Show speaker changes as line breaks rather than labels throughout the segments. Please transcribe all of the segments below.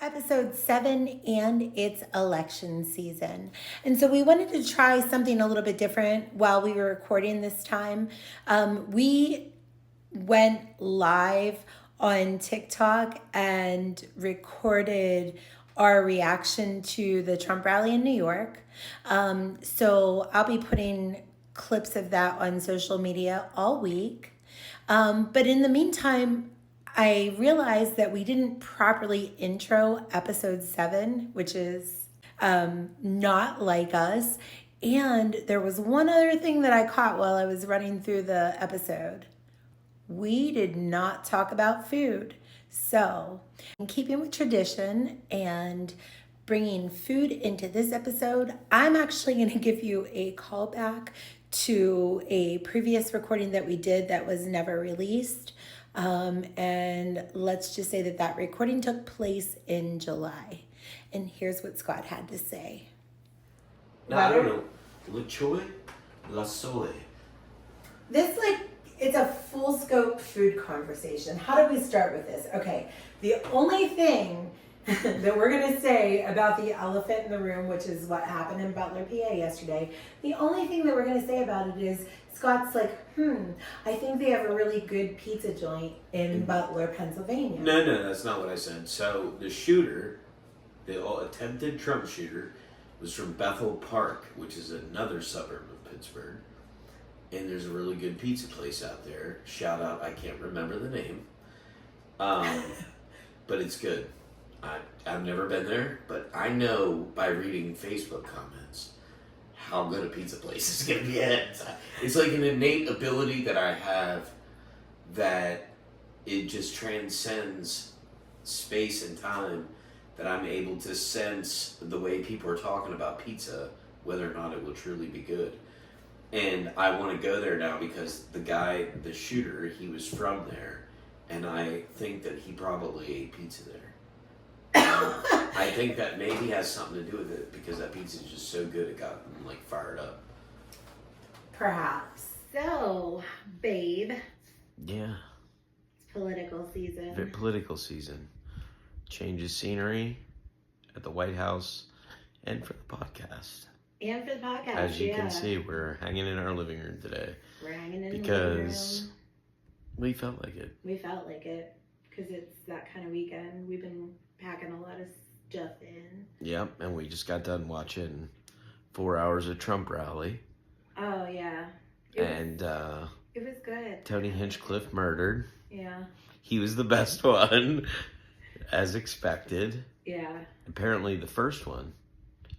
Episode 7, and it's election season. And so we wanted to try something a little bit different while we were recording this time. We went live on TikTok and recorded our reaction to the Trump rally in New York. So I'll be putting clips of that on social media all week. But in the meantime, I realized that we didn't properly intro episode 7, which is not like us. And there was one other thing that I caught while I was running through the episode. We did not talk about food. So, in keeping with tradition and bringing food into this episode, I'm actually going to give you a callback to a previous recording that we did that was never released. And let's just say that recording took place in July. And here's what Scott had to say.
No, I don't know. Le choy? La soy.
This, it's a full scope food conversation. How do we start with this? Okay, the only thing that we're going to say about the elephant in the room, which is what happened in Butler, PA yesterday, the only thing that we're going to say about it is Scott's like, I think they have a really good pizza joint in Butler, Pennsylvania.
No, that's not what I said. So the shooter, the attempted Trump shooter, was from Bethel Park, which is another suburb of Pittsburgh. And there's a really good pizza place out there. Shout out, I can't remember the name. But it's good. I've never been there, but I know by reading Facebook comments how good a pizza place is going to be at. It's like an innate ability that I have that it just transcends space and time, that I'm able to sense the way people are talking about pizza, whether or not it will truly be good. And I want to go there now because the guy, the shooter, he was from there, and I think that he probably ate pizza there. I think that maybe has something to do with it because that pizza is just so good it got him fired up.
Perhaps. So, babe.
Yeah.
It's political season.
Political season. Change of scenery at the White House and for the podcast.
And for the podcast,
as you can see, we're hanging in our living room today.
We're hanging in
because
the living room.
We felt like it.
We felt like it because it's that kind of weekend. We've been packing a lot of stuff in.
Yep, and we just got done watching 4 hours of Trump rally.
Oh, yeah.
It
was good.
Tony Hinchcliffe murdered.
Yeah.
He was the best one, as expected.
Yeah.
Apparently the first one.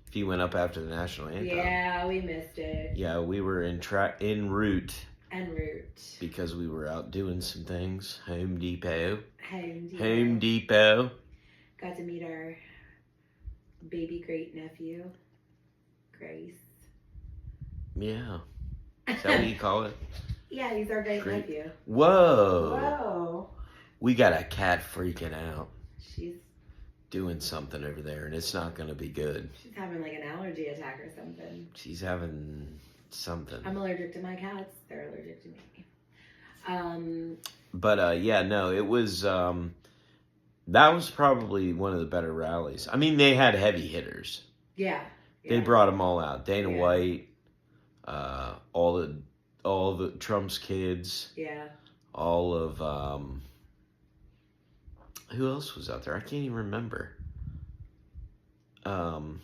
He went up after the national anthem.
Yeah, we missed it.
Yeah, we were en route.
En route.
Because we were out doing some things. Home Depot.
Home
Depot.
Got to meet our baby great nephew, Grace.
Yeah. Is that what you call it?
Yeah, he's our great nephew.
Whoa. We got a cat freaking out.
She's
doing something over there, and it's not going to be good.
She's having an allergy attack or something.
She's having something.
I'm allergic to my cats. They're allergic to me.
But it was... that was probably one of the better rallies. I mean, they had heavy hitters.
Yeah.
They brought them all out. Dana White, all the Trump's kids.
Yeah.
All of who else was out there? I can't even remember. Elon.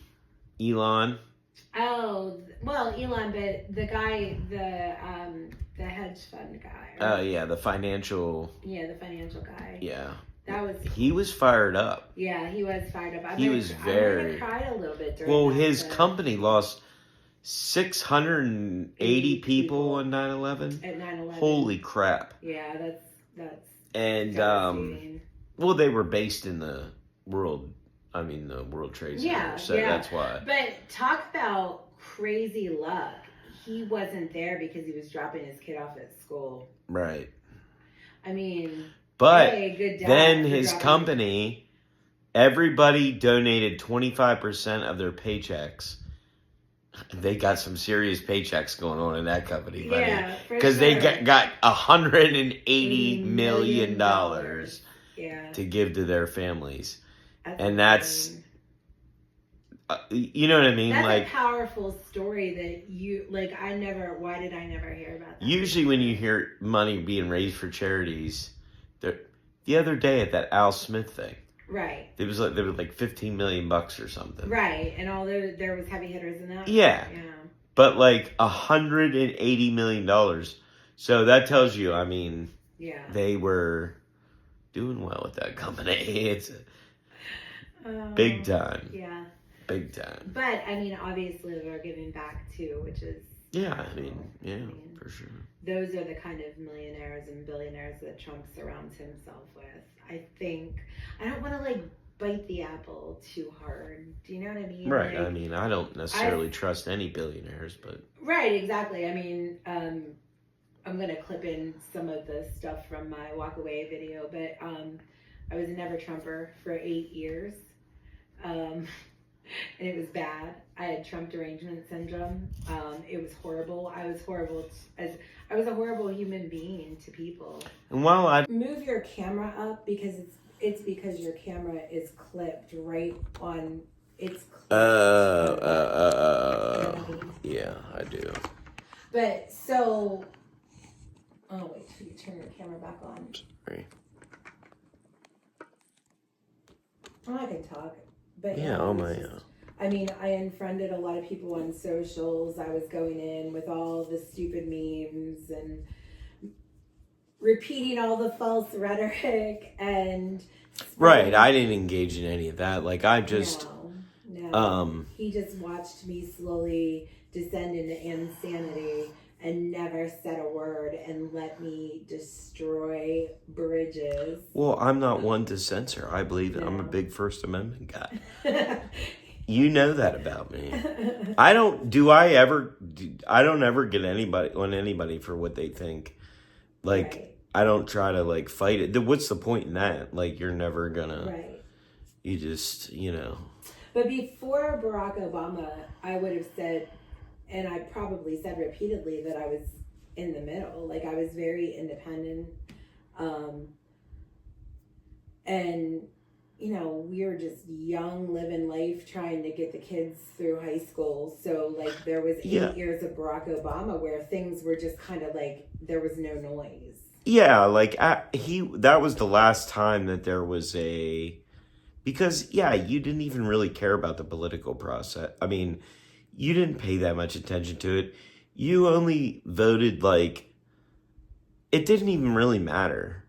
Oh, well, Elon, but the guy, the hedge fund guy.
Oh yeah, the financial.
Yeah, the financial guy.
Yeah.
He
was fired up.
Yeah, he was fired up.
I
cried a little bit during
Well, his company lost 680 people on 9/11.
At 9/11.
Holy crap.
Yeah, that's
and well, they were based in the World Trade Center.
Yeah,
so that's why.
But talk about crazy luck. He wasn't there because he was dropping his kid off at school.
Right.
I mean,
but
good dad
then his company, everybody donated 25% of their paychecks. They got some serious paychecks going on in that company, buddy.
Yeah,
because
sure.
they got $180 million
Yeah.
to give to their families. that's you know what I mean?
That's
like
a powerful story that you like. Why did I never hear about that?
Usually when you hear money being raised for charities, the other day at that Al Smith thing,
right?
There was like $15 million or something,
right? And all there was heavy hitters in that.
Yeah, but like $180 million. So that tells you, I mean, they were doing well with that company. It's big time.
Yeah.
Big time.
But, I mean, obviously they're giving back too, which is...
Yeah, for sure.
Those are the kind of millionaires and billionaires that Trump surrounds himself with. I think... I don't want to, like, bite the apple too hard. Do you know what I mean?
Right.
Like,
I mean, I don't necessarily trust any billionaires, but...
Right, exactly. I mean, I'm going to clip in some of the stuff from my walk away video, but I was a never Trumper for 8 years. And it was bad. I had Trump derangement syndrome. It was horrible. I was a horrible human being to people.
And while I
move your camera up because it's because your camera is clipped right on. It's clipped.
Yeah, I do.
But so, oh wait, till you turn your camera back on.
Sorry.
Oh, I can talk. But
yeah, oh my.
I mean, I unfriended a lot of people on socials. I was going in with all the stupid memes and repeating all the false rhetoric and...
Right, I didn't engage in any of that. Like, I just...
No. He just watched me slowly descend into insanity and never said a word and let me destroy bridges.
Well, I'm not one to censor. I believe that I'm a big First Amendment guy. You know that about me. I don't ever get anybody for what they think. Like, right. I don't try to, like, fight it. What's the point in that? Like, you're never gonna... Right. You just,
But before Barack Obama, I would have said... And I probably said repeatedly that I was in the middle. Like, I was very independent. And, we were just young, living life, trying to get the kids through high school. So, like, there was 8 years of Barack Obama where things were just kind of like, there was no noise.
Yeah, like, that was the last time that there was because, you didn't even really care about the political process. I mean... You didn't pay that much attention to it. You only voted it didn't even really matter.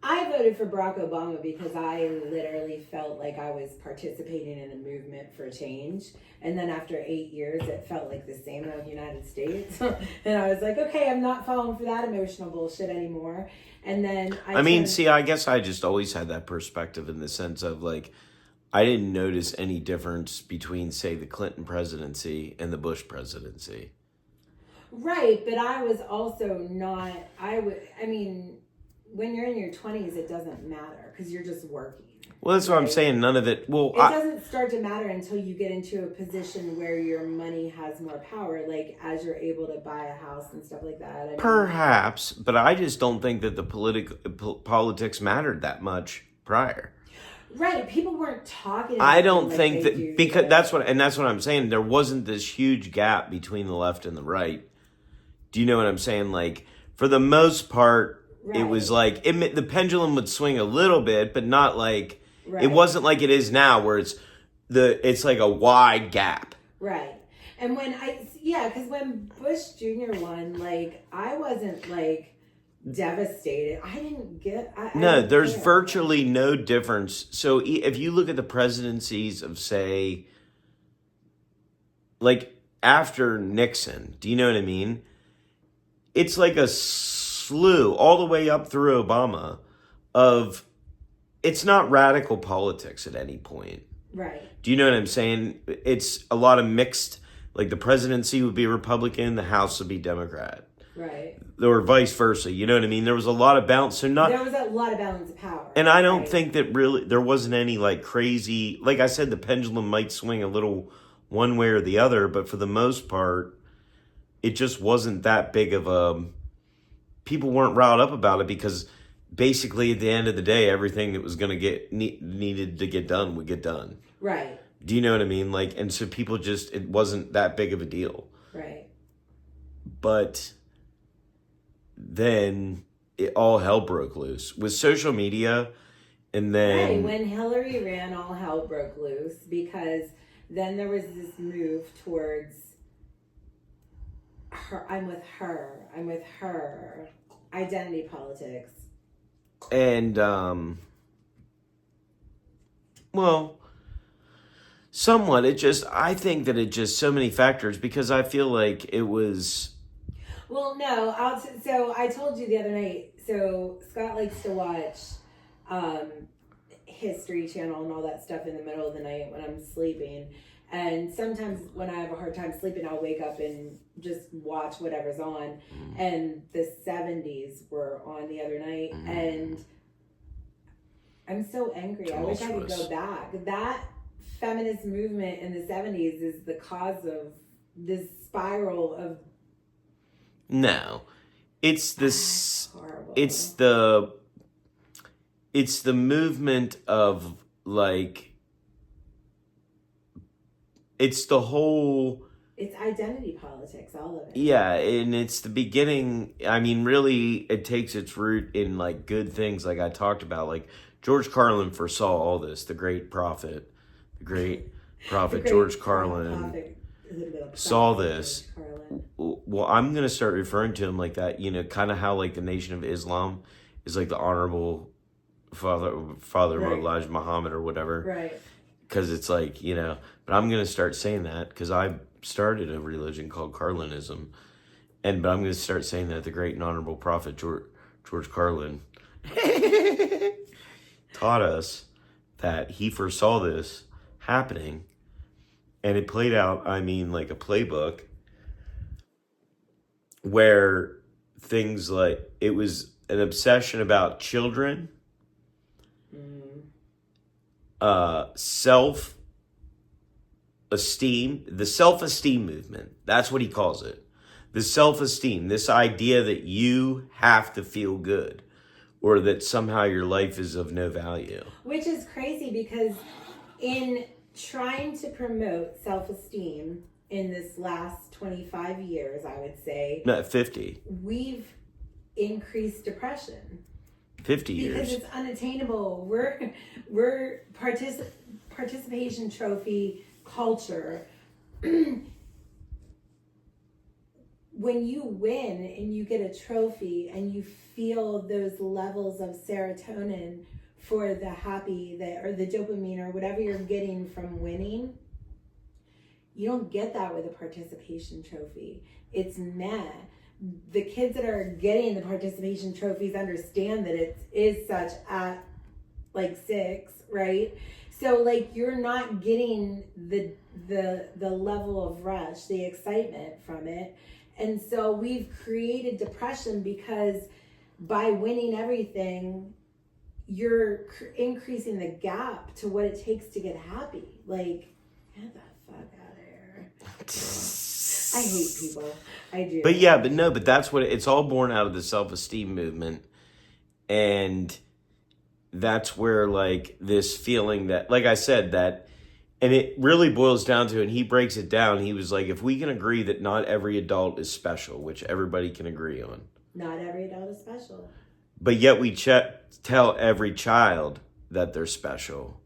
I voted for Barack Obama because I literally felt like I was participating in a movement for change. And then after 8 years, it felt like the same old United States. And I was like, okay, I'm not falling for that emotional bullshit anymore. And then
I guess I just always had that perspective in the sense of I didn't notice any difference between, say, the Clinton presidency and the Bush presidency.
Right, but I was also not, when you're in your 20s, it doesn't matter because you're just working.
Well, that's what I'm saying. None of it,
it doesn't start to matter until you get into a position where your money has more power, like as you're able to buy a house and stuff like that.
Perhaps, but I just don't think that the politics mattered that much prior.
Right, people weren't talking about
I don't think that because that's what I'm saying. There wasn't this huge gap between the left and the right. Do you know what I'm saying? Like, for the most part, It was the pendulum would swing a little bit, but not it wasn't like it is now where it's like a wide gap.
Right. And because when Bush Jr. won, I wasn't devastated. I didn't get...
there's virtually no difference. So if you look at the presidencies of, say, after Nixon, do you know what I mean? It's like a slew all the way up through Obama of... It's not radical politics at any point.
Right.
Do you know what I'm saying? It's a lot of mixed... the presidency would be Republican, the House would be Democrat.
Right.
Or vice versa. You know what I mean? There was a lot of balance.
There was a lot of balance of power.
And I don't think that really there wasn't any crazy... Like I said, the pendulum might swing a little one way or the other, but for the most part, it just wasn't that big of a... People weren't riled up about it because
basically at the end of the day, everything that was going to needed to get done would get done.
Right.
Do you know what I mean? Like, and so people just, it wasn't that big of a deal.
Right.
But then all hell broke loose with social media. And then
Right, when Hillary ran, all hell broke loose because then there was this move towards her, I'm with her, identity politics.
And, well, somewhat, I think that it just so many factors because I feel like it was.
Well, no, so I told you the other night, so Scott likes to watch History Channel and all that stuff in the middle of the night when I'm sleeping. And sometimes when I have a hard time sleeping, I'll wake up and just watch whatever's on. And the 70s were on the other night. And I'm so angry. I wish I could go back. That feminist movement in the 70s is the cause of this spiral of...
No. It's this...
horrible.
It's the movement of, like... It's the whole...
It's identity politics, all of it.
Yeah, and it's the beginning. I mean, really, it takes its root in, like, good things like I talked about. Like, George Carlin foresaw all this. The great prophet George Carlin saw this. Well, I'm going to start referring to him like that, you know, kind of how, like, the Nation of Islam is, like, the honorable father
right.
of Elijah Muhammad or whatever.
Right.
Because it's like, you know, but I'm going to start saying that because I started a religion called Carlinism. But I'm going to start saying that the great and honorable prophet George Carlin taught us that he foresaw this happening. And it played out, I mean, like a playbook where things like, it was an obsession about children, self-esteem, the self-esteem movement. That's what he calls it. The self-esteem, this idea that you have to feel good or that somehow your life is of no value.
Which is crazy because in trying to promote self-esteem in this last 25 years, I would say.
No, 50.
We've increased depression.
50 years.
Because it's unattainable. We're participation trophy culture. When you win and you get a trophy and you feel those levels of serotonin for the happy or the dopamine or whatever you're getting from winning, you don't get that with a participation trophy. It's meh. The kids that are getting the participation trophies understand that it is such at like 6, right? So like you're not getting the level of rush, the excitement from it. And so we've created depression because by winning everything, you're increasing the gap to what it takes to get happy. Like, get the fuck out of here. I hate people. I do.
But that's what it's all born out of the self-esteem movement. And that's where, like, this feeling that, like I said, that, and it really boils down to, and he breaks it down. He was like, if we can agree that not every adult is special, which everybody can agree on.
Not every adult is special.
But yet we tell every child that they're special.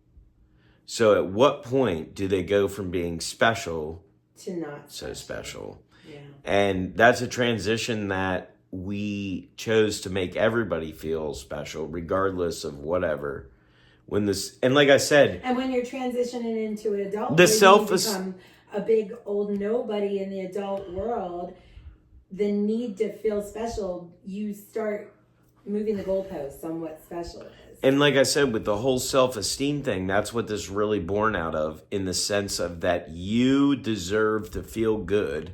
So at what point do they go from being special
to not
so special?
Yeah.
And that's a transition that we chose to make everybody feel special, regardless of whatever. And like I said,
and when you're transitioning into an adult,
you
become a big old nobody in the adult world, the need to feel special, you start moving the goalposts on what special is.
And like I said, with the whole self-esteem thing, that's what this really born out of, in the sense of that you deserve to feel good,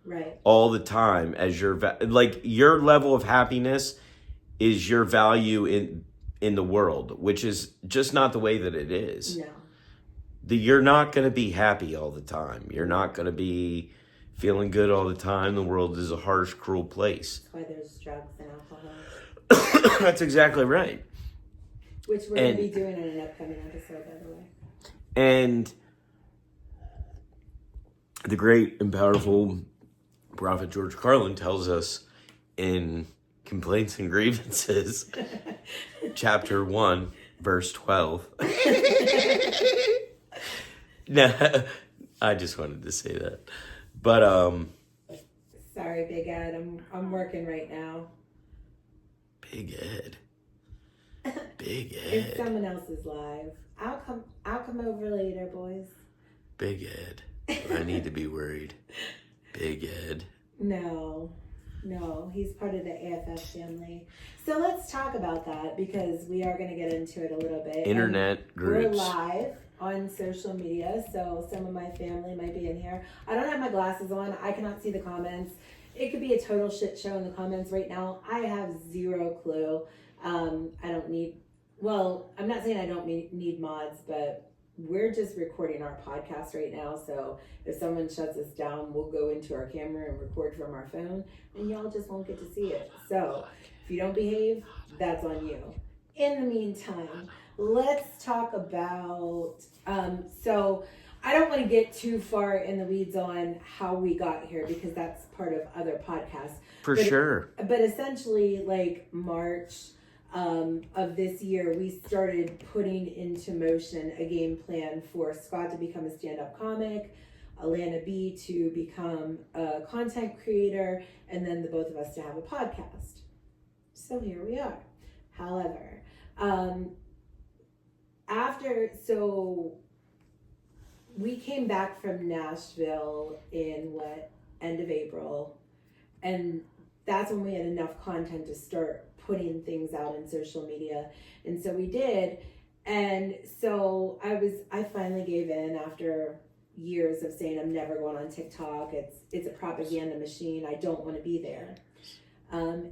right, all
the time, as your your level of happiness is your value in the world, which is just not the way that it is.
No.
You're not going to be happy all the time. You're not going to be feeling good all the time. The world is a harsh, cruel place.
That's why there's drugs and alcohol.
That's exactly right.
Which we're going to be doing in an upcoming episode, by the way.
And the great and powerful Prophet George Carlin tells us in Complaints and Grievances, chapter 1, verse 12. No, I just wanted to say that. But,
sorry, Big Ed. I'm working right now.
Big Ed. Big
It's
Ed.
someone else's live. I'll come over later, boys.
Big Ed. I need to be worried. Big Ed.
No, he's part of the AFF family. So let's talk about that because we are going to get into it a little bit.
Internet groups.
We're live on social media, so some of my family might be in here. I don't have my glasses on. I cannot see the comments. It could be a total shit show in the comments right now. I have zero clue. I don't need, well, I'm not saying I don't need mods, but we're just recording our podcast right now. So if someone shuts us down, we'll go into our camera and record from our phone and y'all just won't get to see it. So if you don't behave, that's on you. In the meantime, let's talk about, so I don't want to get too far in the weeds on how we got here because that's part of other podcasts.
For sure.
But essentially, like March of this year, we started putting into motion a game plan for Scott to become a stand-up comic, Alana B to become a content creator, and then the both of us to have a podcast. So here we are. However, we came back from Nashville in end of April, and that's when we had enough content to start putting things out in social media. And so we did. And so I finally gave in after years of saying I'm never going on TikTok. It's a propaganda machine. I don't want to be there. And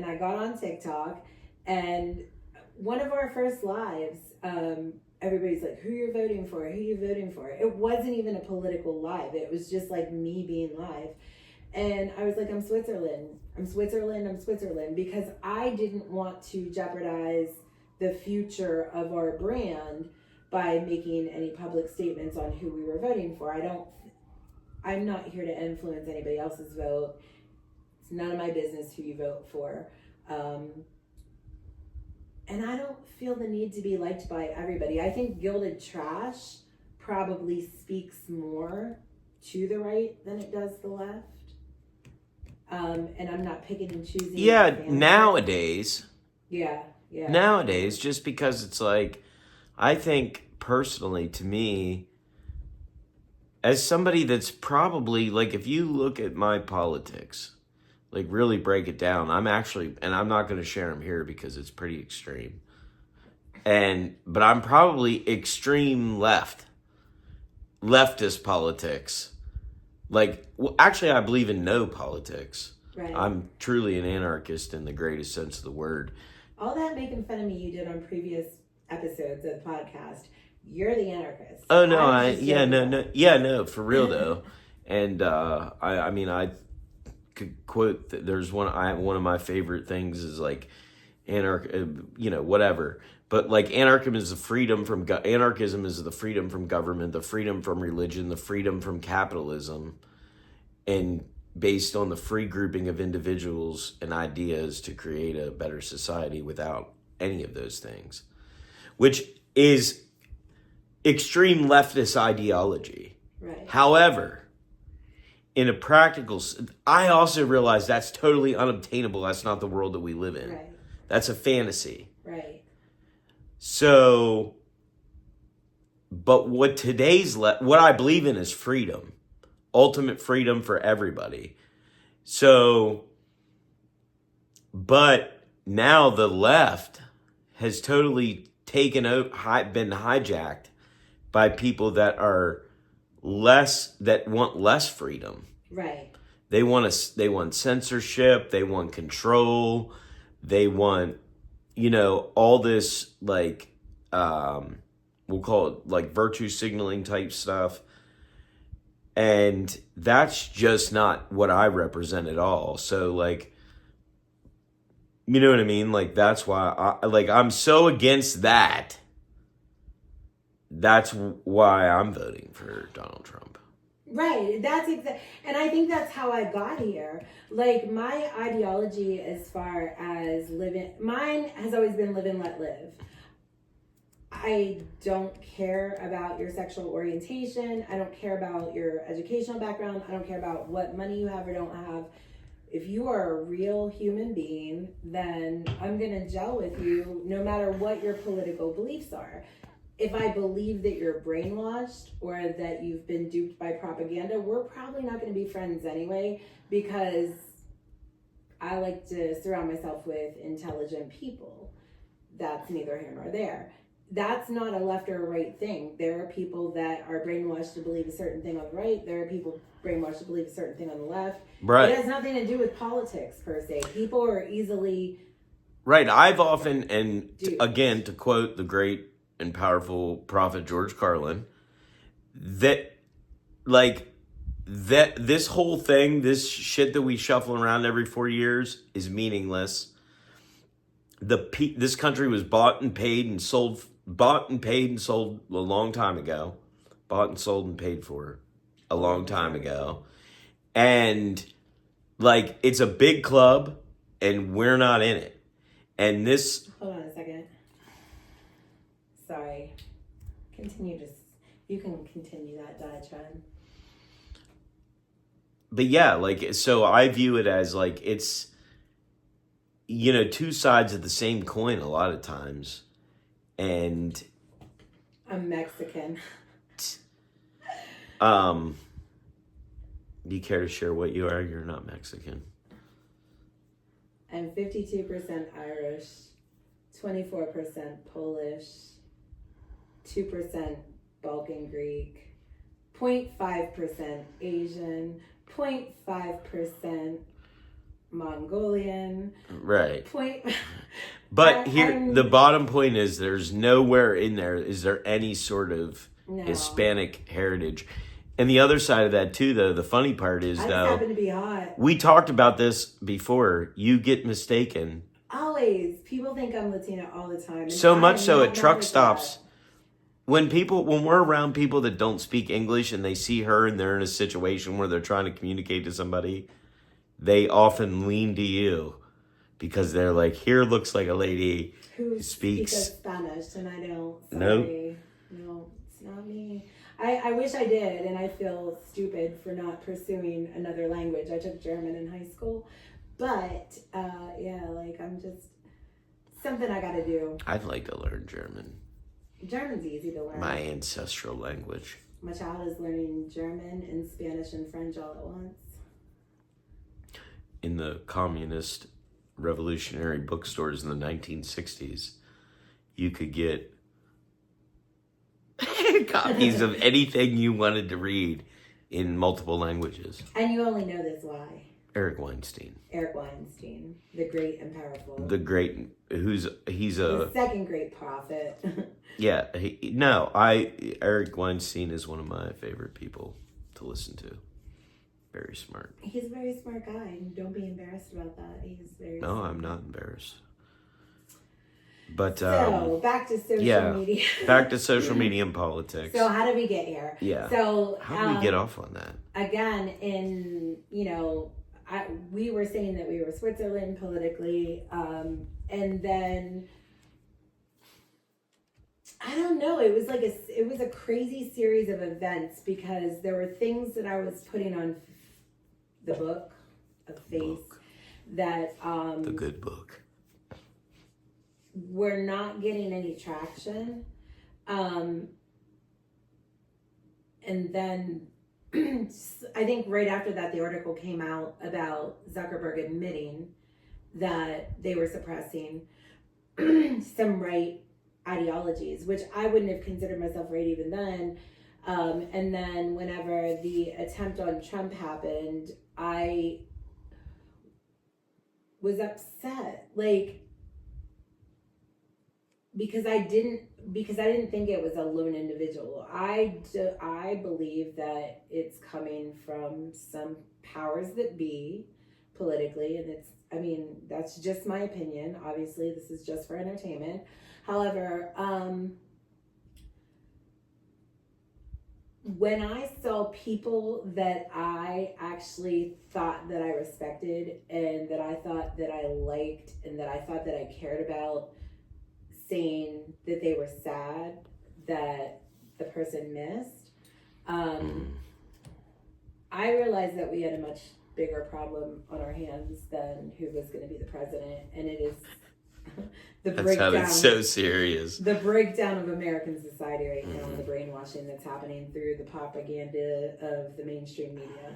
I got on TikTok, and one of our first lives, everybody's like, who you're voting for? Who you voting for? It wasn't even a political live. It was just like me being live. And I was like, I'm Switzerland, because I didn't want to jeopardize the future of our brand by making any public statements on who we were voting for. I'm not here to influence anybody else's vote. It's none of my business who you vote for. And I don't feel the need to be liked by everybody. I think Gilded Trash probably speaks more to the right than it does the left. And I'm not picking and choosing.
Yeah, nowadays.
Yeah.
Nowadays, just because it's like, I think personally, to me, as somebody that's probably, like, if you look at my politics, like really break it down, I'm actually, and I'm not going to share them here because it's pretty extreme. But I'm probably extreme leftist politics. Like, well, actually, I believe in no politics.
Right.
I'm truly an anarchist in the greatest sense of the word.
All that making fun of me you did on previous episodes of the podcast, you're the anarchist.
Oh, no, no, for real, though. And, I mean, I could quote, there's one of my favorite things is, like, whatever. But, like, anarchism is the freedom from government, the freedom from religion, the freedom from capitalism, and based on the free grouping of individuals and ideas to create a better society without any of those things, which is extreme leftist ideology.
Right.
However, in a practical, I also realize that's totally unobtainable. That's not the world that we live in.
Right.
That's a fantasy.
Right.
So, but what what I believe in is freedom, ultimate freedom for everybody. So, but now the left has totally been hijacked by people that want less freedom.
Right.
They want censorship. They want control. They want, all this, like, we'll call it like virtue signaling type stuff. And that's just not what I represent at all. So, like, You know what I mean? Like, that's why I'm so against that. That's why I'm voting for Donald Trump.
Right. And I think that's how I got here. Like, my ideology as far as mine has always been live and let live. I don't care about your sexual orientation. I don't care about your educational background. I don't care about what money you have or don't have. If you are a real human being, then I'm going to gel with you no matter what your political beliefs are. If I believe that you're brainwashed or that you've been duped by propaganda, we're probably not going to be friends anyway, because I like to surround myself with intelligent people. That's neither here nor there. That's not a left or a right thing. There are people that are brainwashed to believe a certain thing on the right. There are people brainwashed to believe a certain thing on the left.
Right.
It has nothing to do with politics per se. People are easily...
Right. I've often, and again, to quote the great and powerful prophet George Carlin, that this whole thing, this shit that we shuffle around every 4 years is meaningless. This country was bought and paid and sold a long time ago. Bought and sold and paid for a long time ago. And like, it's a big club and we're not in it. And this...
Hold on a second. Sorry. You can continue that diatribe.
But yeah, like, so I view it as like, it's, you know, two sides of the same coin a lot of times. And
I'm Mexican.
Do you care to share what you are? You're not Mexican.
I'm 52% Irish, 24% Polish, 2% Balkan Greek, 0.5% Asian, 0.5% Mongolian.
Right. But the bottom point is, there's nowhere in there is there any sort of Hispanic heritage. And the other side of that too, though, the funny part is,
I just happen to be hot.
We talked about this before. You get mistaken.
Always. People think I'm Latina all the time.
So much so at truck stops. When we're around people that don't speak English and they see her and they're in a situation where they're trying to communicate to somebody, they often lean to you because they're like, here looks like a lady who speaks
Spanish, and I don't. Sorry.
Nope.
No, it's not me. I wish I did, and I feel stupid for not pursuing another language. I took German in high school, but I'm just something I got to do.
I'd like to learn German.
German's easy to learn.
My ancestral language.
My child is learning German and Spanish and French all at once.
In the communist revolutionary bookstores in the 1960s, you could get copies of anything you wanted to read in multiple languages.
And you only know this why?
Eric Weinstein,
the great and powerful.
He's
the second great prophet.
Yeah, Eric Weinstein is one of my favorite people to listen to. Very smart.
He's a very smart guy. Don't be embarrassed about that. He's very
No,
smart.
I'm not embarrassed. But
so back to social media.
Back to social media and politics.
So how did we get here?
Yeah.
So
how did we get off on that?
Again, we were saying that we were Switzerland politically, and then I don't know. It was a crazy series of events because there were things that I was putting on the book of faith that
the good book.
We're not getting any traction. And then I think right after that, the article came out about Zuckerberg admitting that they were suppressing some right ideologies, which I wouldn't have considered myself right even then. And then whenever the attempt on Trump happened, I was upset. Because I didn't think it was a lone individual. I believe that it's coming from some powers that be politically, and it's I mean, that's just my opinion. Obviously, this is just for entertainment. However, when I saw people that I actually thought that I respected and that I thought that I liked and that I thought that I cared about saying that they were sad that the person missed, I realized that we had a much bigger problem on our hands than who was going to be the president, and it is the
That
breakdown.
sounded so serious.
The breakdown of American society right now, and the brainwashing that's happening through the propaganda of the mainstream media.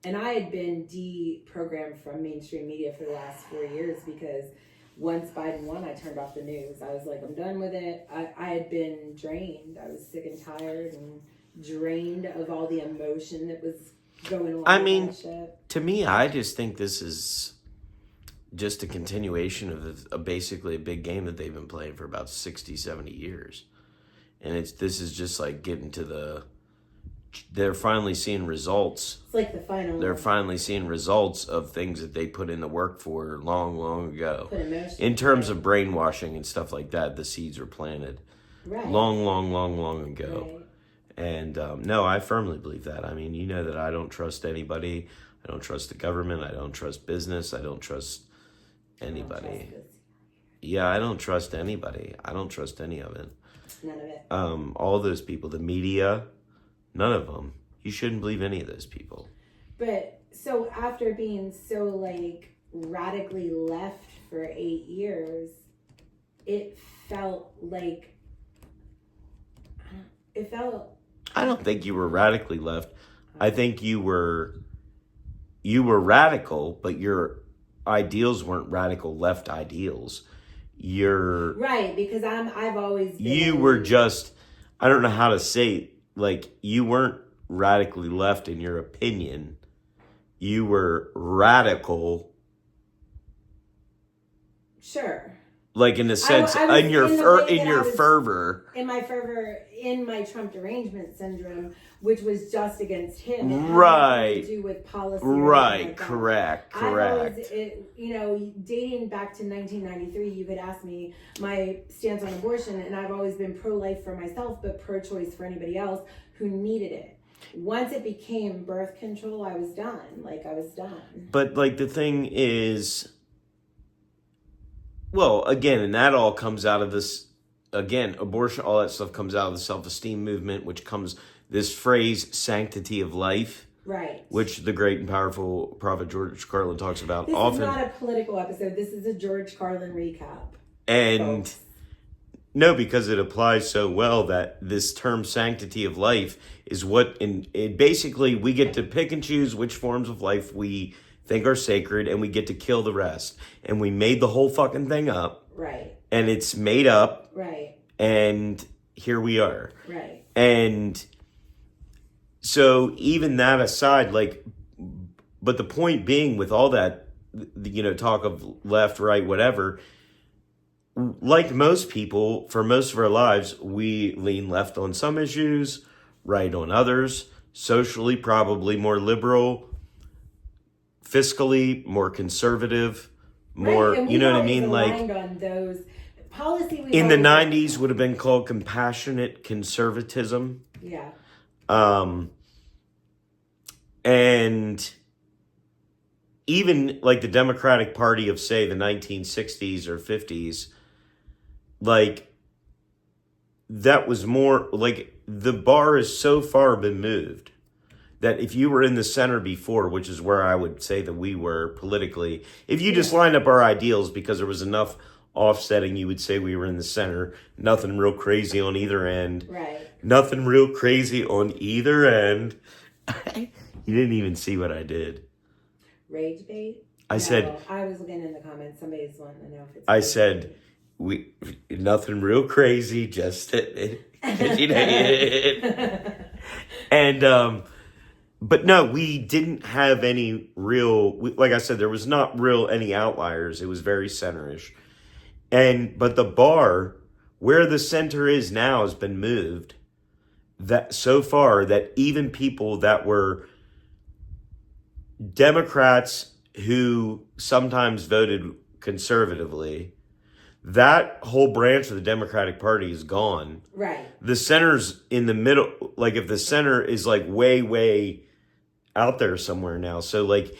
And I had been deprogrammed from mainstream media for the last 4 years because once Biden won, I turned off the news. I was like, I'm done with it. I had been drained. I was sick and tired and drained of all the emotion that was going on.
I mean, to me, I just think this is just a continuation of basically a big game that they've been playing for about 60, 70 years. And this is just like getting to they're finally seeing results.
It's like the final.
They're finally seeing results of things that they put in the work for long, long ago. In terms of brainwashing and stuff like that, the seeds were planted long, long, long, long ago. Right. And no, I firmly believe that. I mean, you know that I don't trust anybody. I don't trust the government. I don't trust business. I don't trust anybody. I don't trust anybody. I don't trust any of it.
None of it.
All those people, the media, none of them. You shouldn't believe any of those people.
But so after being so like radically left for 8 years, it felt.
I don't think you were radically left. I think you were radical, but your ideals weren't radical left ideals. You're
right, because I've always been,
you were just, I don't know how to say it, like you weren't radically left in your opinion. You were radical.
Sure.
Like in the sense, in your fervor. In my Trump derangement syndrome, which was just against him. It had to do with policy. Right, correct. Dating back to 1993, you could ask me my stance on abortion, and I've always been pro-life for myself, but pro-choice for anybody else who needed it. Once it became birth control, I was done. But the thing is, well, again, and that all comes out of this. Again, abortion, all that stuff comes out of the self-esteem movement, which comes this phrase, sanctity of life. Right. Which the great and powerful prophet George Carlin talks about often. This is not a political episode. This is a George Carlin recap. And folks. No, because it applies so well that this term sanctity of life is basically we get to pick and choose which forms of life we think are sacred, and we get to kill the rest. And we made the whole fucking thing up. Right. And it's made up. Right. And here we are. Right. And so even that aside, but the point being with all that, talk of left, right, whatever, like most people, for most of our lives, we lean left on some issues, right on others, socially, probably more liberal, fiscally, more conservative, more, right. You know what I mean? On those policy in the 90s would have been called compassionate conservatism. Yeah. And even the Democratic Party of, say, the 1960s or 50s, that was more the bar has so far been moved that if you were in the center before, which is where I would say that we were politically, if you just lined up our ideals because there was enough offsetting, you would say we were in the center. Nothing real crazy on either end. Right. Nothing real crazy on either end. You didn't even see what I did. Rage bait? I said. I was looking in the comments. Somebody's wanting to know if it's. I said, nothing real crazy, just and but no, we didn't have any real. Like I said, there was not real any outliers. It was very centerish. But the bar where the center is now has been moved that so far that even people that were Democrats who sometimes voted conservatively, that whole branch of the Democratic Party is gone.
Right.
The center's in the middle. Like, if the center is like way, way out there somewhere now. So like,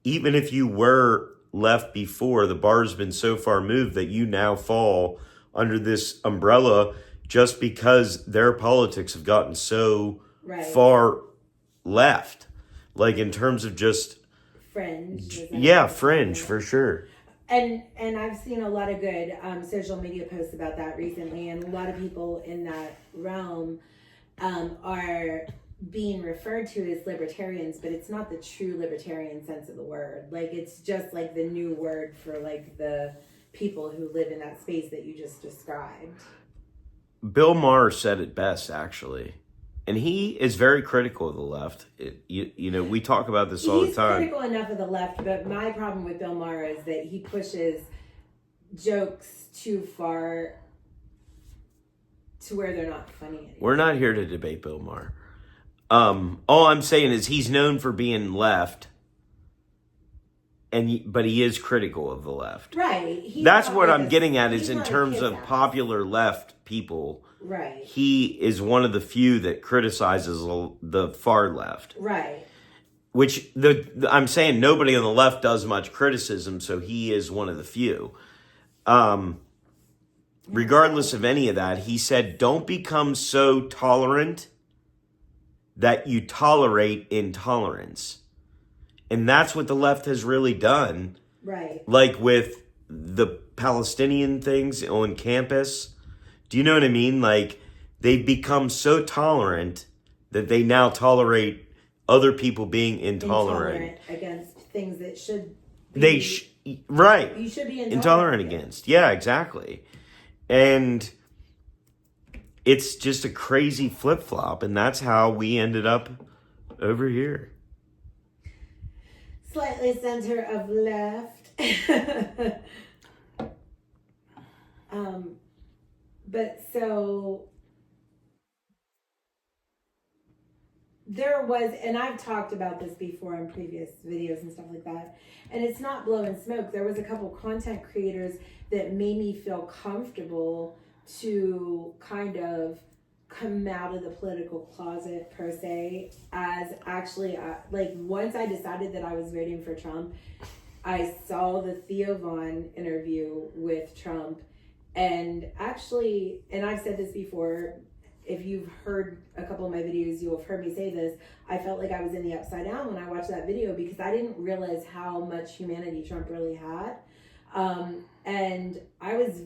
even if you were left before, the bar's been so far moved that you now fall under this umbrella just because their politics have gotten so far left. Like, in terms of just
fringe.
Yeah, fringe for sure.
And I've seen a lot of good social media posts about that recently, and a lot of people in that realm are being referred to as libertarians, but it's not the true libertarian sense of the word. Like, it's just like the new word for like the people who live in that space that you just described.
Bill Maher said it best, actually. And he is very critical of the left. You know, we talk about this all the time.
He's critical enough of the left, but my problem with Bill Maher is that he pushes jokes too far to where they're not funny anymore.
We're not here to debate Bill Maher. All I'm saying is he's known for being left, but he is critical of the left.
Right.
That's what I'm getting at, is in terms of popular left people.
Right.
He is one of the few that criticizes the far left.
Right.
Which I'm saying nobody on the left does much criticism, so he is one of the few. Regardless of any of that, he said, don't become so tolerant that you tolerate intolerance. And that's what the left has really done.
Right.
Like with the Palestinian things on campus. Do you know what I mean? Like, they've become so tolerant that they now tolerate other people being intolerant
against things that should be...
Right.
You should be
intolerant against. Yeah, exactly. And it's just a crazy flip-flop, and that's how we ended up over here.
Slightly center of left. But so there was, and I've talked about this before in previous videos and stuff like that, and it's not blowing smoke. There was a couple content creators that made me feel comfortable to kind of come out of the political closet per se, as actually like once I decided that I was voting for Trump, I saw the Theo Vaughn interview with Trump, and actually, and I've said this before, if you've heard a couple of my videos, you'll have heard me say this, I felt like I was in the upside down when I watched that video, because I didn't realize how much humanity Trump really had. And I was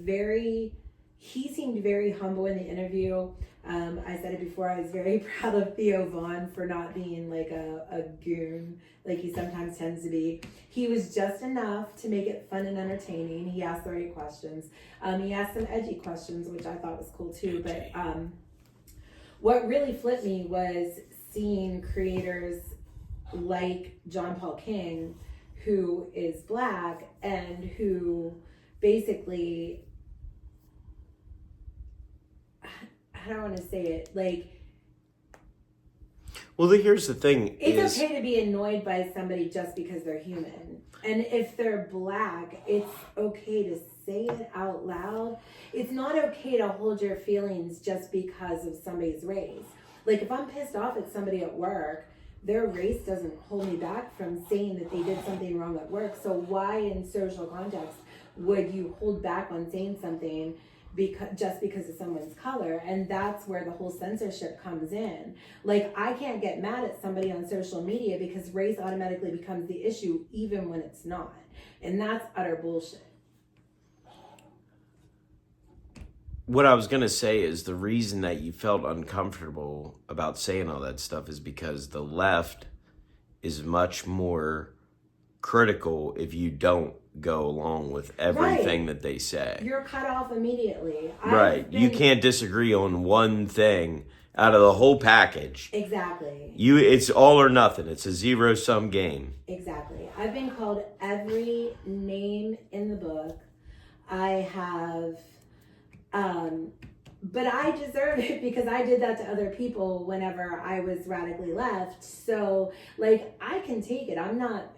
he seemed very humble in the interview. I said it before, I was very proud of Theo Vaughn for not being like a goon like he sometimes tends to be. He was just enough to make it fun and entertaining. He asked the right questions. He asked some edgy questions, which I thought was cool too. But what really flipped me was seeing creators like John Paul King, who is Black and who basically, I don't want to say it, like...
Well, here's the thing.
It's okay to be annoyed by somebody just because they're human. And if they're Black, it's okay to say it out loud. It's not okay to hold your feelings just because of somebody's race. Like, if I'm pissed off at somebody at work, their race doesn't hold me back from saying that they did something wrong at work. So why in social context would you hold back on saying something just because of someone's color? And that's where the whole censorship comes in. Like, I can't get mad at somebody on social media because race automatically becomes the issue even when it's not. And that's utter bullshit.
What I was going to say is the reason that you felt uncomfortable about saying all that stuff is because the left is much more critical if you don't go along with everything that they say.
You're cut off immediately.
Right. You can't disagree on one thing out of the whole package.
Exactly.
It's all or nothing. It's a zero-sum game.
Exactly. I've been called every name in the book. I have but I deserve it because I did that to other people whenever I was radically left. So, like, I can take it. I'm not,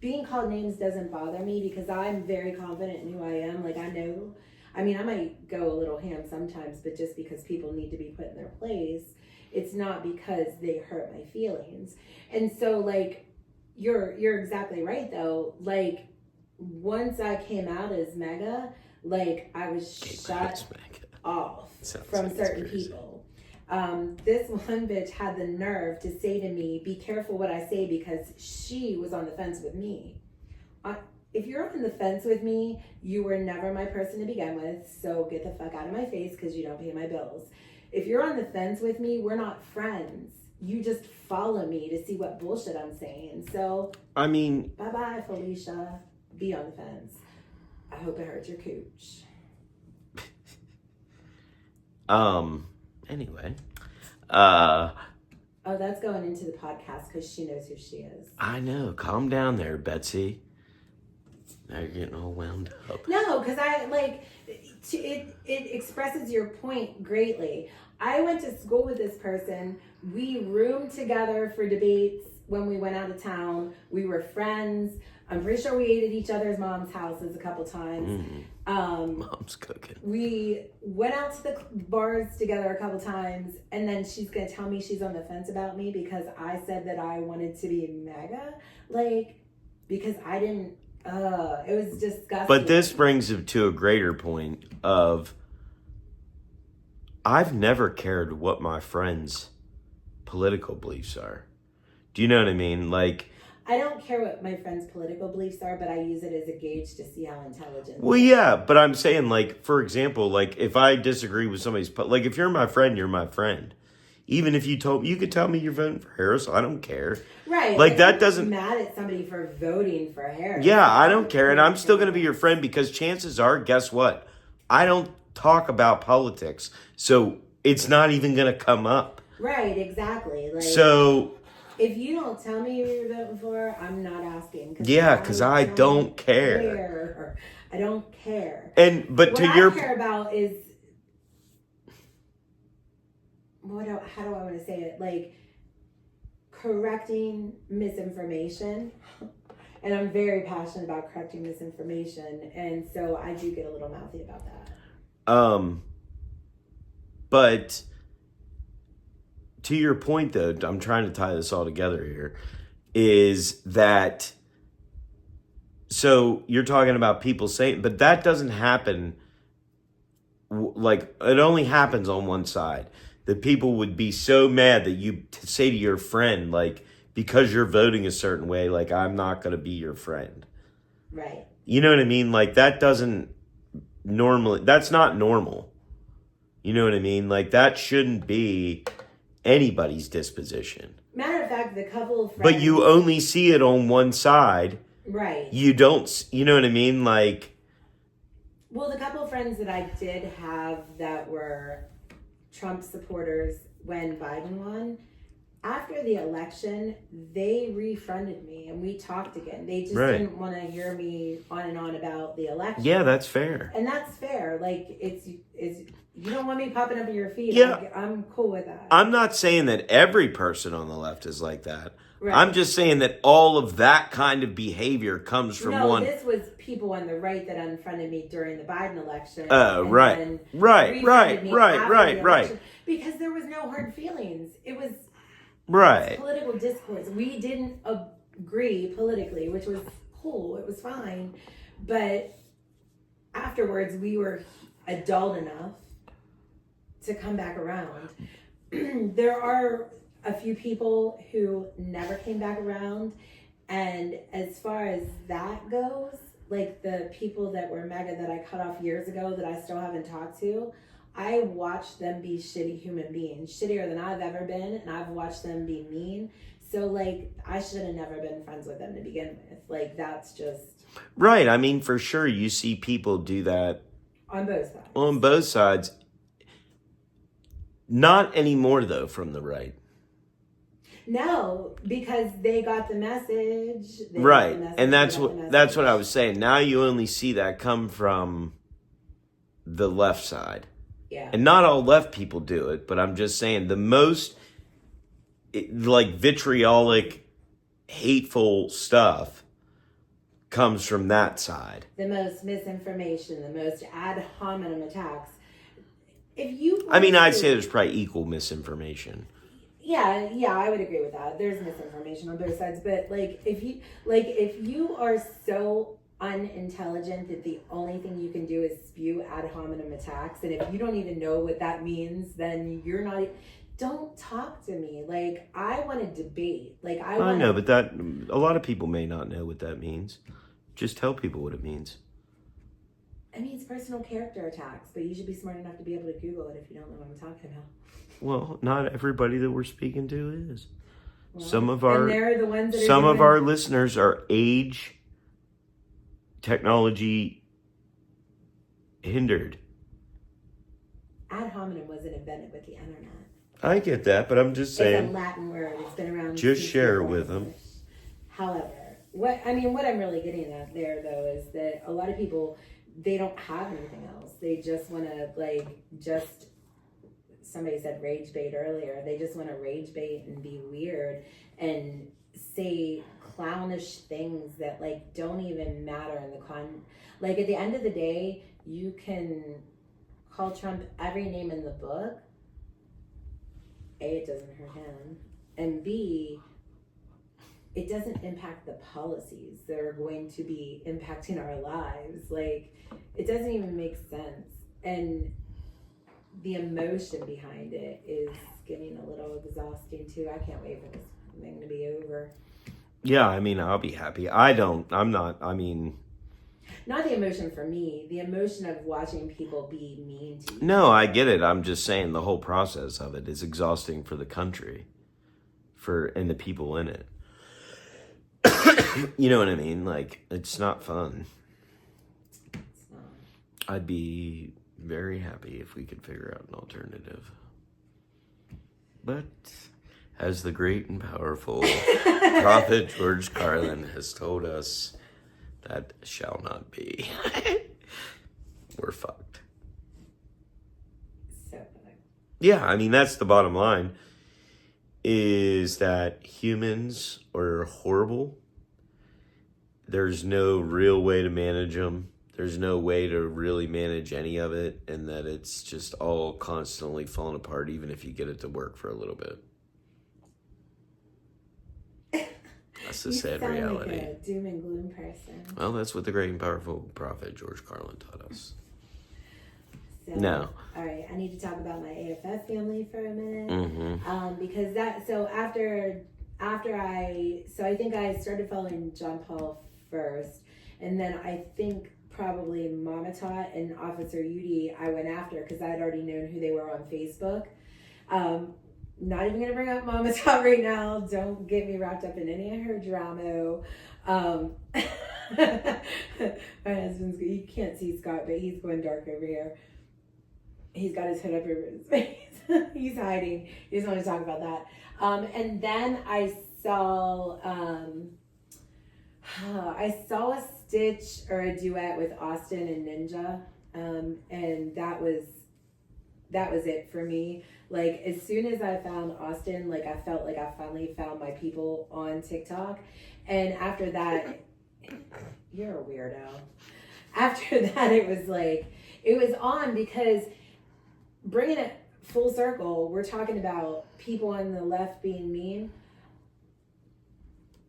being called names doesn't bother me because I'm very confident in who I am. Like, I know, I mean, I might go a little ham sometimes, but just because people need to be put in their place, it's not because they hurt my feelings. And so, like, you're exactly right, though. Like, once I came out as MAGA, like, I was shut off from certain people. This one bitch had the nerve to say to me, be careful what I say, because she was on the fence with me. If you're on the fence with me, you were never my person to begin with, so get the fuck out of my face because you don't pay my bills. If you're on the fence with me, we're not friends. You just follow me to see what bullshit I'm saying. So,
I mean,
bye-bye, Felicia. Be on the fence. I hope it hurts your cooch.
Anyway.
Oh, that's going into the podcast because she knows who she is.
I know. Calm down there, Betsy. Now you're getting all wound up.
No, because I, like, it expresses your point greatly. I went to school with this person. We roomed together for debates when we went out of town. We were friends. I'm pretty sure we ate at each other's mom's houses a couple times.
Mom's cooking.
We went out to the bars together a couple times, and then she's going to tell me she's on the fence about me because I said that I wanted to be MAGA. Like, because I didn't, it was disgusting.
But this brings it to a greater point of, I've never cared what my friends' political beliefs are. Do you know what I mean? Like,
I don't care what my friends' political beliefs are, but I use it as a gauge to see how intelligent.
Well, yeah, but I'm saying, like, for example, like, if I disagree with somebody's, like, if you're my friend, you're my friend. Even if you could tell me you're voting for Harris, I don't care.
Right.
Like, that doesn't.
I'm mad at somebody for voting for Harris.
Yeah, I don't care, and I'm still going to be your friend because chances are, guess what? I don't talk about politics, so it's not even going to come up.
Right, exactly. Like,
so.
If you don't tell me who you're voting for, I'm not asking.
Yeah, because I don't care.
I don't care.
But
what
to your,
I care about is how do I want to say it? Like, correcting misinformation. And I'm very passionate about correcting misinformation, and so I do get a little mouthy about that.
But to your point, though, I'm trying to tie this all together here, is that, so you're talking about people saying, but that doesn't happen, like, it only happens on one side. That people would be so mad that you say to your friend, like, because you're voting a certain way, like, I'm not going to be your friend.
Right.
You know what I mean? Like, that doesn't normally, that's not normal. You know what I mean? Like, that shouldn't be anybody's disposition.
Matter of fact, the couple of friends.
But you only see it on one side.
Right.
You don't, you know what I mean? Like.
Well, the couple of friends that I did have that were Trump supporters when Biden won, after the election, they refriended me and we talked again. They just didn't want to hear me on and on about the election.
Yeah, that's fair.
And that's fair. Like, it's you don't want me popping up in your feed.
Yeah.
Like, I'm cool with that.
I'm not saying that every person on the left is like that.
Right.
I'm just saying that all of that kind of behavior comes from one.
No, this was people on the right that unfriended me during the Biden election.
Right.
Because there was no hard feelings. It was political discourse. We didn't agree politically, which was cool. It was fine. But afterwards, we were adult enough to come back around. There are a few people who never came back around, and as far as that goes, like the people that were MAGA that I cut off years ago that I still haven't talked to, I watched them be shitty human beings, shittier than I've ever been, and I've watched them be mean. So, like, I should have never been friends with them to begin with. Like, that's just...
Right. I mean, for sure, you see people do that.
On both sides.
On both sides. Not anymore, though, from the right.
No, because they got the message.
Right. And that's what I was saying. Now you only see that come from the left side.
Yeah.
And not all left people do it, but I'm just saying the most like vitriolic, hateful stuff comes from that side.
The most misinformation, the most ad hominem attacks. If you,
I mean, I'd say there's probably equal misinformation.
yeah, I would agree with that. There's misinformation on both sides, but if you are so unintelligent that the only thing you can do is spew ad hominem attacks, and if you don't even know what that means, then you're not. Don't talk to me. Like, I want to debate. Like,
I know, but that a lot of people may not know what that means. Just tell people what it means.
I mean, it's personal character attacks, but you should be smart enough to be able to Google it if you don't know what I'm talking about.
Well, not everybody that we're speaking to is.
Well,
some of
and they're the ones that
some of our listeners are age, technology hindered.
Ad hominem wasn't invented with the internet.
I get that, but I'm just saying.
It's a Latin word. It's been around.
Just share with them.
However, what I'm really getting at there, though, is that a lot of people, they don't have anything else. They just want to somebody said rage bait earlier. They just want to rage bait and be weird and say clownish things that don't even matter in the at the end of the day, you can call Trump every name in the book. A, it doesn't hurt him, and B, it doesn't impact the policies that are going to be impacting our lives. It doesn't even make sense. And the emotion behind it is getting a little exhausting too. I can't wait for this thing to be over.
Yeah, I mean, I'll be happy.
Not the emotion for me, the emotion of watching people be mean to you.
No, I get it. I'm just saying the whole process of it is exhausting for the country, and the people in it. You know what I mean? It's not fun.
It's not.
I'd be very happy if we could figure out an alternative. But as the great and powerful Prophet George Carlin has told us, that shall not be. We're fucked.
So fucked.
Yeah, I mean, that's the bottom line, is that humans are horrible. There's no real way to manage them. There's no way to really manage any of it, and that it's just all constantly falling apart, even if you get it to work for a little bit. That's the sad reality.
Like a doom and gloom person.
Well, that's what the great and powerful Prophet George Carlin taught us.
So,
No.
All right, I need to talk about my AFF family for a minute.
Mm-hmm.
Because I think I started following John Paul first, and then I think probably Mama Tot and Officer Yudi I went after because I had already known who they were on Facebook. Not even gonna bring up Mama Tot right now. Don't get me wrapped up in any of her drama. My husband's, you can't see Scott, but he's going dark over here. He's got his hood up over his face. He's hiding. He doesn't want to talk about that. And then I saw a stitch or a duet with Austin and Ninja. And that was it for me. As soon as I found Austin, I felt like I finally found my people on TikTok. And after that, you're a weirdo. After that, it was on because bringing it full circle, we're talking about people on the left being mean.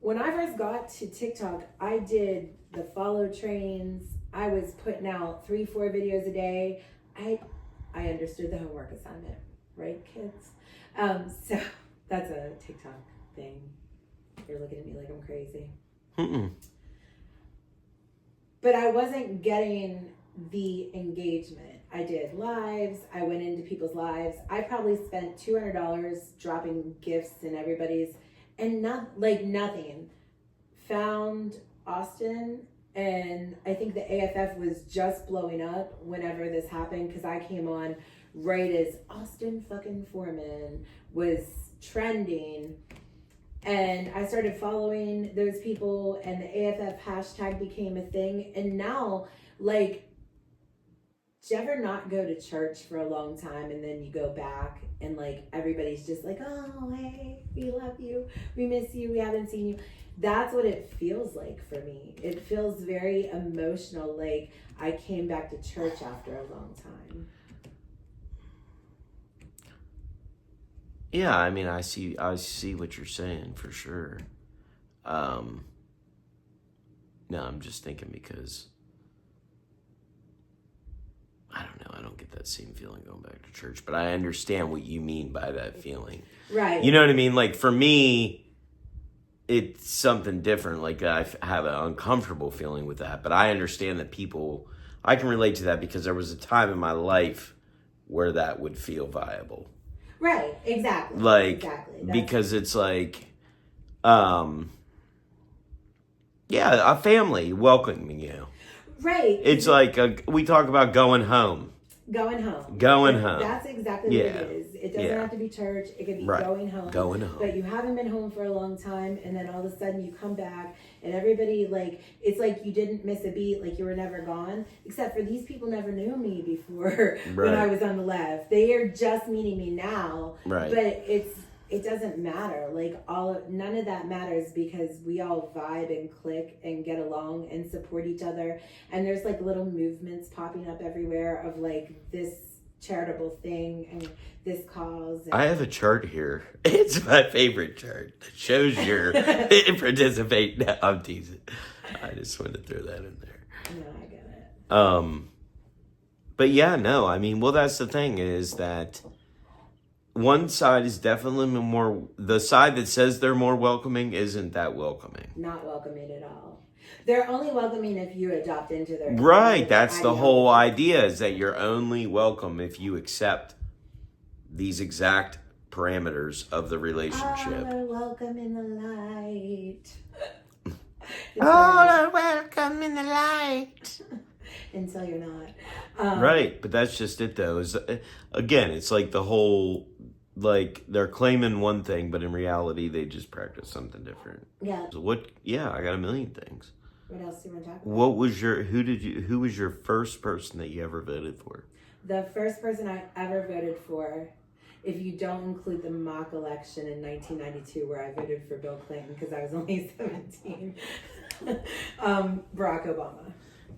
When I first got to TikTok, I did the follow trains. I was putting out 3-4 videos a day. I understood the homework assignment, right, kids? So that's a TikTok thing. You're looking at me like I'm crazy.
Mm-mm.
But I wasn't getting the engagement. I did lives. I went into people's lives. I probably spent $200 dropping gifts in everybody's, and nothing. Found Austin, and I think the AFF was just blowing up whenever this happened because I came on right as Austin fucking Foreman was trending. And I started following those people, and the AFF hashtag became a thing. And now, Do you ever not go to church for a long time and then you go back and like everybody's just like, oh, hey, we love you, we miss you, we haven't seen you? That's what it feels like for me. It feels very emotional, like I came back to church after a long time.
Yeah, I mean, I see what you're saying for sure. No, I'm just thinking because I don't know. I don't get that same feeling going back to church, but I understand what you mean by that feeling.
Right.
You know what I mean? Like for me, it's something different. Like I have an uncomfortable feeling with that, but I understand that I can relate to that because there was a time in my life where that would feel viable.
Right. Exactly.
Like,
exactly.
Because it's like, yeah, a family welcoming you.
Right.
It's like we talk about going home.
Going home. That's exactly what it is. It doesn't have to be church. It could be going home.
Going home.
But you haven't been home for a long time, and then all of a sudden you come back, and everybody, like, it's like you didn't miss a beat, like you were never gone. Except for these people never knew me before when I was on the left. They are just meeting me now.
Right.
But it doesn't matter. Like none of that matters because we all vibe and click and get along and support each other. And there's like little movements popping up everywhere of like this charitable thing and this cause. And
I have a chart here. It's my favorite chart that shows your participate. No, I'm teasing. I just wanted to throw that in there.
No, I get it.
But yeah, no, I mean, well, that's the thing is that one side is definitely more, the side that says they're more welcoming isn't that welcoming.
Not welcoming at all. They're only welcoming if you adopt into their
right. That's the whole idea is that you're only welcome if you accept these exact parameters of the relationship.
All are welcome in the light.
All are welcome in the light.
Until you're not.
Right, but that's just it though. Again, it's like the whole, like they're claiming one thing, but in reality they just practice something different.
Yeah.
So I got a million things.
What else do you want to talk about?
What was who was your first person that you ever voted for?
The first person I ever voted for, if you don't include the mock election in 1992 where I voted for Bill Clinton because I was only 17, Barack Obama.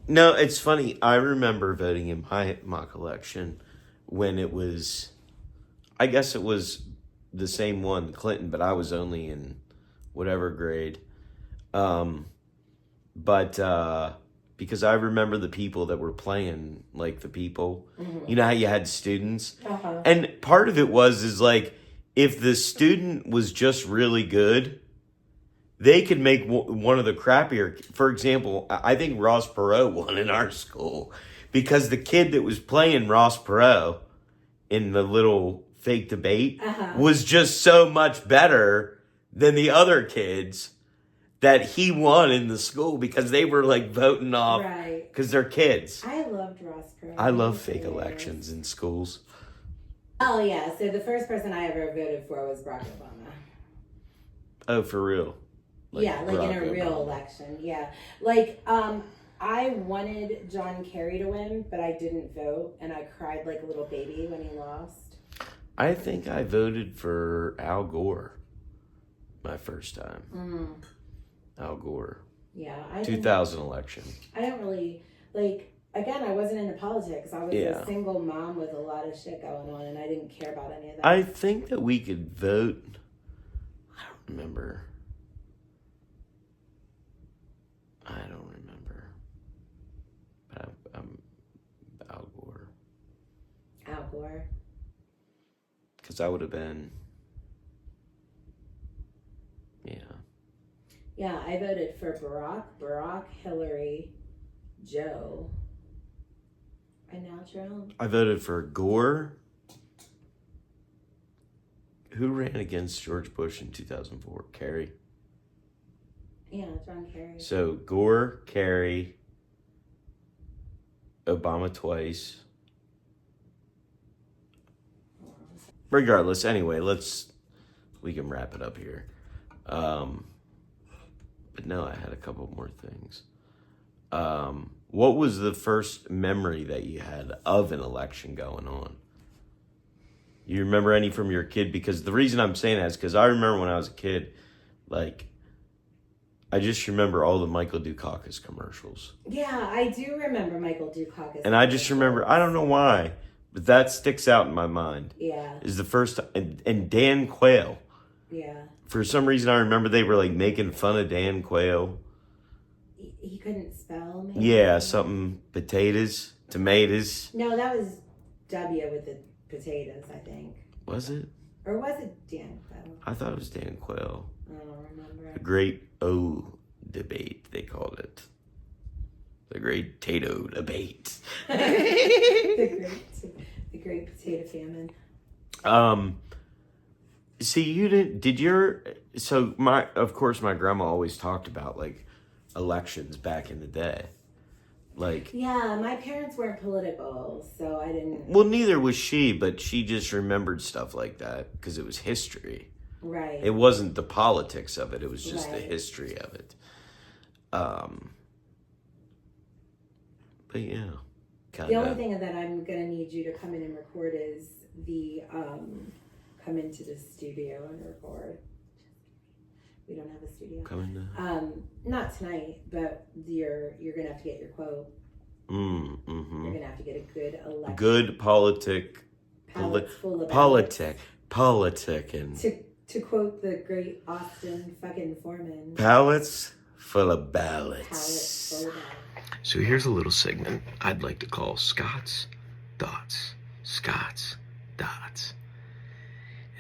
No, it's funny. I remember voting in my mock election when it was, I guess it was the same one, Clinton, but I was only in whatever grade. But because I remember the people that were playing, like the people, you know how you had students?
Uh-huh.
And part of it is like, if the student was just really good, they could make one of the crappier. For example, I think Ross Perot won in our school because the kid that was playing Ross Perot in the little fake debate was just so much better than the other kids that he won in the school because they were like voting off because they're kids.
I loved Ross Perot.
I love fake elections in schools.
Oh yeah, so the first person I ever voted for was Barack Obama.
Oh, for real?
Like in a real election. Yeah. I wanted John Kerry to win, but I didn't vote, and I cried like a little baby when he lost.
I think I voted for Al Gore my first time. Al Gore.
Yeah.
2000 election.
I don't really, again, I wasn't into politics. I was a single mom with a lot of shit going on, and I didn't care about any of that.
I think that we could vote. I don't remember. But I'm Al Gore.
Al Gore.
Because I would have been. Yeah.
Yeah, I voted for Barack, Hillary, Joe, and now Trump.
I voted for Gore. Who ran against George Bush in 2004? Kerry.
Yeah, John Kerry.
So Gore, Kerry, Obama twice. Regardless, anyway, we can wrap it up here. But no, I had a couple more things. what was the first memory that you had of an election going on? You remember any from your kid? Because the reason I'm saying that is because I remember when I was a kid, like, I just remember all the Michael Dukakis commercials.
Yeah, I do remember Michael Dukakis.
And I just remember, I don't know why, but that sticks out in my mind.
Yeah.
Is the first, and Dan Quayle.
Yeah.
For some reason, I remember they were like making fun of Dan Quayle.
He couldn't spell, maybe?
Yeah, something, tomatoes.
No, that was W with the potatoes, I think.
Was it?
Or was it Dan Quayle?
I thought it was Dan Quayle.
I don't remember.
The Great O Debate, they called it. The Great Tato Debate.
the great potato famine.
See, of course my grandma always talked about like elections back in the day. Like,
yeah, my parents weren't political, so I didn't.
Well, neither was she, but she just remembered stuff like that because it was history.
Right.
It wasn't the politics of it, it was just the
Right.
history of it. But yeah, kind
The
of.
only thing that I'm gonna need you to come in and record is the come into the studio and record. We don't have a studio.
Coming
Not tonight, but you're gonna have to get your quote.
mm-hmm.
You're gonna have to get a good election.
Good
Palettes full of
politicking.
To quote the great Austin fucking Foreman.
Pallets full of
Palettes
ballots.
full of ballots.
So here's a little segment I'd like to call Scott's Thoughts. Scott's Thoughts.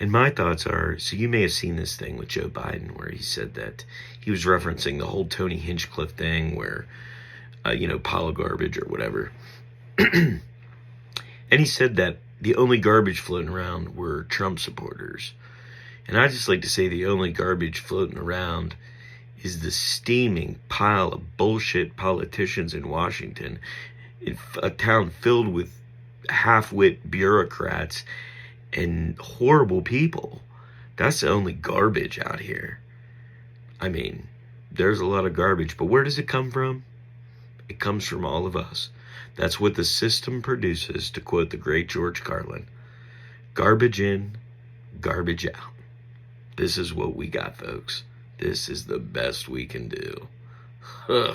And my thoughts are, so you may have seen this thing with Joe Biden where he said that he was referencing the whole Tony Hinchcliffe thing where, pile of garbage or whatever. And he said that the only garbage floating around were Trump supporters. And I just like to say the only garbage floating around is the steaming pile of bullshit politicians in Washington, in a town filled with half-wit bureaucrats and horrible people. That's the only garbage out here. I mean, there's a lot of garbage, but where does it come from? It comes from all of us. That's what the system produces, to quote the great George Carlin. Garbage in, garbage out. This is what we got, folks. This is the best we can do. Huh.